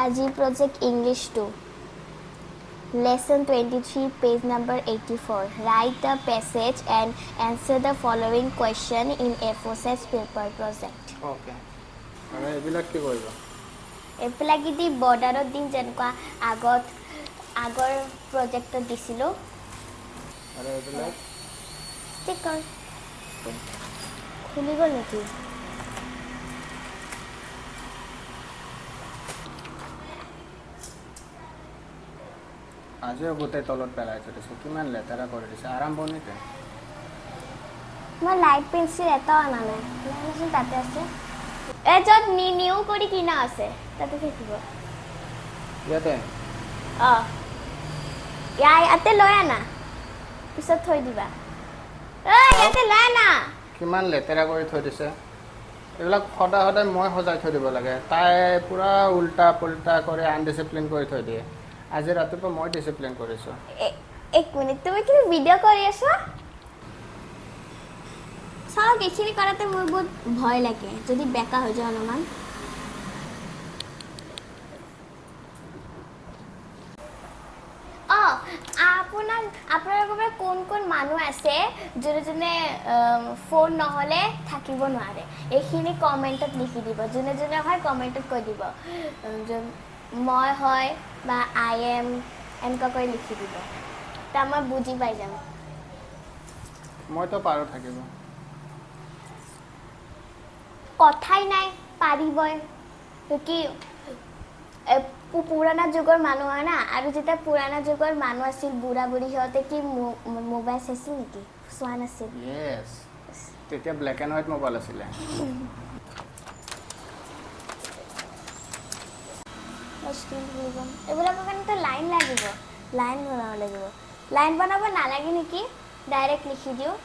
আজি project English 2. Lesson 23, page number 84. Write the passage and answer the following question in A4 size paper project. Okay. আৰু এইবিলাক কি কৰিব? এইবিলাক দি বৰ্ডাৰত দিম যেনেকুৱা আগৰ প্ৰজেক্টত দিছিলো। আৰু এইবিলাক ষ্টিকাৰ খুলি গ'ল নেকি? আজিও গোটেই তলত পেলাই থৈ দিছে, কিমান লেতেৰা কৰি দিছে। আৰম্ভণিতে মই লাইট পেঞ্চিল এটাও অনা নাই। তাতে আছে য'ত নিউ কৰি কিনা আছে তাতে থাকিব। ইয়াতে ইয়াতে লৈ আনা, পিছত থৈ দিবা। ইয়াতে লৈ আনা। কিমান লেতেৰা কৰি থৈ দিছে। এইবিলাক সদায় সদায় মই সজাই থৈ দিব লাগে। তাই পূৰা উল্টা পুল্টা কৰি আনডিচিপ্লিন কৰি থৈ দিয়ে। আজি ৰাতিপুৱা মই ডিচিপ্লিন কৰিছোঁ। এক মিনিট, তুমি কি ভিডিঅ' কৰি আছা? চাওক, এইখিনি কৰাতে মোৰ বহুত ভয় লাগে যদি বেকা হৈ যায় অলপমান। আপোনালোকৰ কোন মানুহ আছে যোনে ফোন নহ'লে থাকিব নোৱাৰে? এইখিনি কমেণ্টত লিখি দিব। যোনে হয় কমেণ্টত কৈ দিব মই হয় বা আই এম, এনেকুৱা কৰি লিখি দিব। তাৰ মই বুজি পাই যাম। মইতো পাৰোঁ থাকিব। কথাই নাই, পাৰিবই। কি পুৰণা যুগৰ মানুহ হয় না, আৰু যেতিয়া পুৰণা যুগৰ মানুহ আছিল বুঢ়া বুঢ়ী, সিহঁতে কি মোবাইল চাইছিল নেকি? চোৱা নাছিল। তেতিয়া ব্লেক এণ্ড হোৱাইট মোবাইল আছিলে। এইবিলাকৰ কাৰণেতো লাইন লাগিব, লাইন বনাব লাগিব। লাইন বনাব নালাগে নেকি? ডাইৰেক্ট লিখি দিওঁ।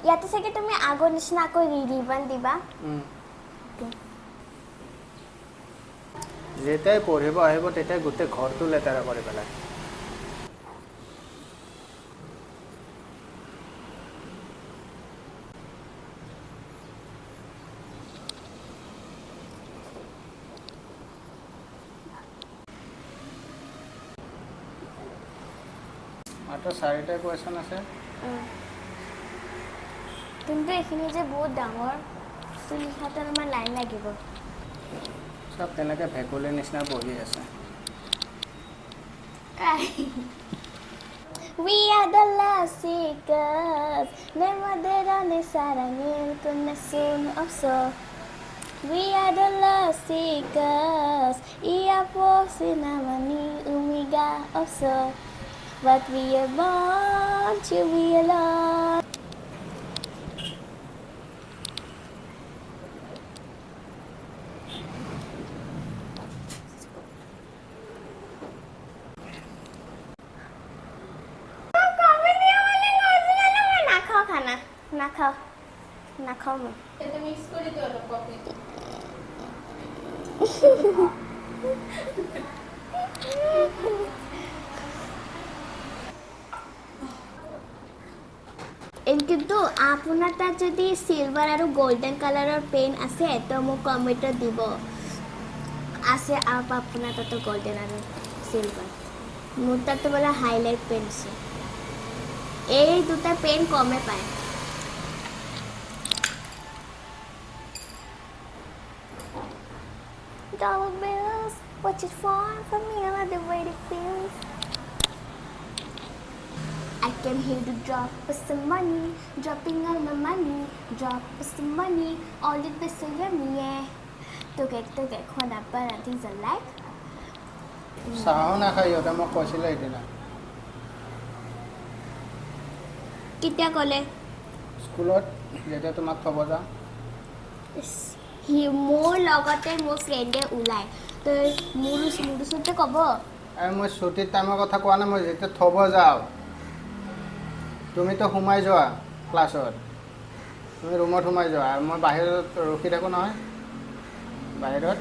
ইয়াতে চাগে তুমি আগৰ নিচিনা আকৌ ৰিবন দিবা। যেতিয়াই পঢ়িব আহিব তেতিয়াই গোটেই ঘৰটো লেতেৰা কৰি পেলাই। মাত্ৰ 4টা কুৱেশ্যন আছে। কিন্তু এইখিনি যে বহুত ডাঙৰ, লিখাতে অলপমান লাইন লাগিব। চব তেনেকৈ ভেকুলীৰ নিচিনা বহি আছে। We are the last seekers, 내맘대로는 사랑을 끝낼 순 없어. We are the last seekers, 이 앞없이 나만이 의미가 없어. But we are born to be alone. নাখাও মই। এটা মিক্স করে দিও না কফি। কিন্তু আপোনাৰ তাত যদি সিলভাৰ আৰু গোল্ডেন কালাৰৰ পেন আছে তো মোক কমেণ্টত দিব। আছে আপোনাৰ তাতো গোল্ডেন আৰু সিলভাৰ। মোৰ তাতো বোলে হাইলাইট পেন আছে। এই দুটা পেন কমে পায়। Dollar bills, what you want from me, I love the way it feels. I came here to drop some money, dropping all my money, drop some money, all it was so yummy, yeah. To get khona para things I like. চাহো নাখায় ইহঁতে, মোক কৈছিলে সেইদিনা। কেতিয়া ক'লে? স্কুলত যেতিয়া তোমাক থ'ব যাওঁ। মোৰ লগতে মোৰ ফ্ৰেণ্ডে ওলায়, তো মোৰ ওচৰতে ক'ব। মই ছুটিৰ টাইমৰ কথা কোৱা নাই, মই যেতিয়া থ'ব যাওঁ। তুমিতো সোমাই যোৱা ক্লাছত, তুমি ৰুমত সোমাই যোৱা, আৰু মই বাহিৰত ৰখি থাকোঁ নহয় বাহিৰত।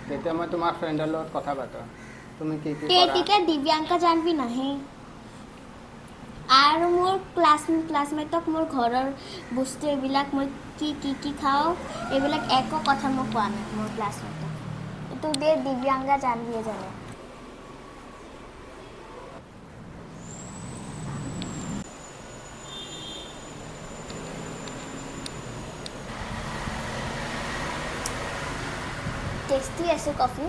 তেতিয়া মই তোমাৰ ফ্ৰেণ্ডৰ লগত কথা পাতোঁ, তুমি কি কি কৰা। তেতিয়া দিব্যাংকা জানবি নাহে। আৰু মোৰ ক্লাছমেটক মোৰ ঘৰৰ বস্তু এইবিলাক মই কি খাওঁ এইবিলাক একো কথা মই কোৱা নাই মোৰ ক্লাছমেটক। এইটো দিয়ে দিব্যাংগা জানভিয়ে জানে টেষ্টি আছে কফি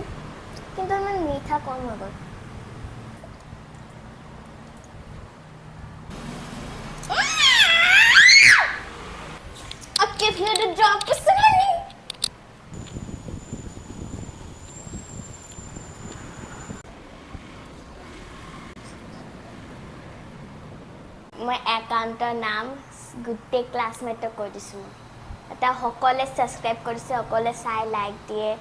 কিন্তু ইমান মিঠা কম হৈ গ'ল I came here to drop some money. মই একাউণ্টৰ নাম গোটেই ক্লাছমেটক কৈ দিছোঁ এটা সকলে ছাবস্ক্ৰাইব কৰিছে সকলে চাই লাইক দিয়ে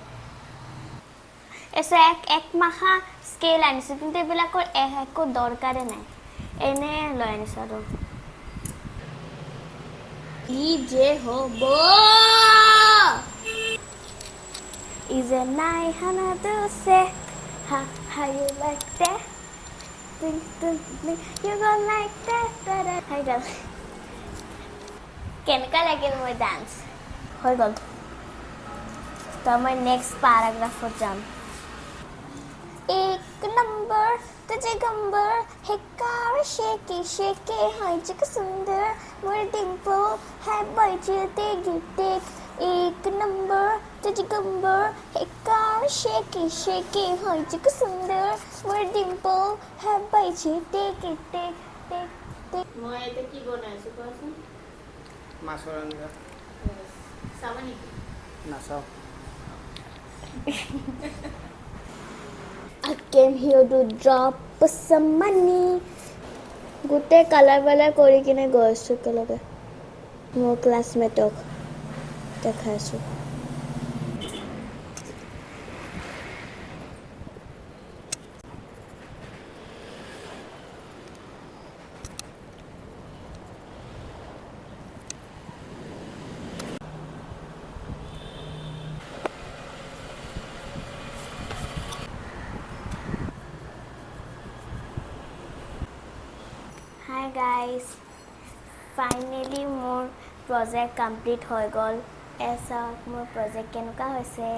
এছে এক মাহা স্কেল আনিছোঁ কিন্তু এইবিলাকৰ একো দৰকাৰে নাই এনে লৈ আনিছোঁ আৰু ই যে হ'ব Is a night hana to say how you like that you go like that হৈ গ'ল কেনেকুৱা লাগিল মোৰ ডান্স হৈ গ'ল তো মই নেক্সট পেৰাগ্ৰাফত যাম एक नंबर तुझे गंबर है कार शेके शेके हाय चिक सुंदर मोर डिंपल है बजते गिटे एक नंबर तुझे गंबर है कार शेके शेके हाय चिक सुंदर मोर डिंपल है बजते गिटे মই এটা কি বনাইছো কোৱাচোন মাছৰ আঞ্জা চাবা নেকি নাচাওঁ I came here to drop some money. গোটেই কালাৰ বালাৰ কৰি কিনে গৈ আছোঁ একেলগে মোৰ ক্লাছমেটক দেখাই আছোঁ Hi guys, finally মোৰ project complete হৈ গ'ল এছা মোৰ project কেনেকুৱা হৈছে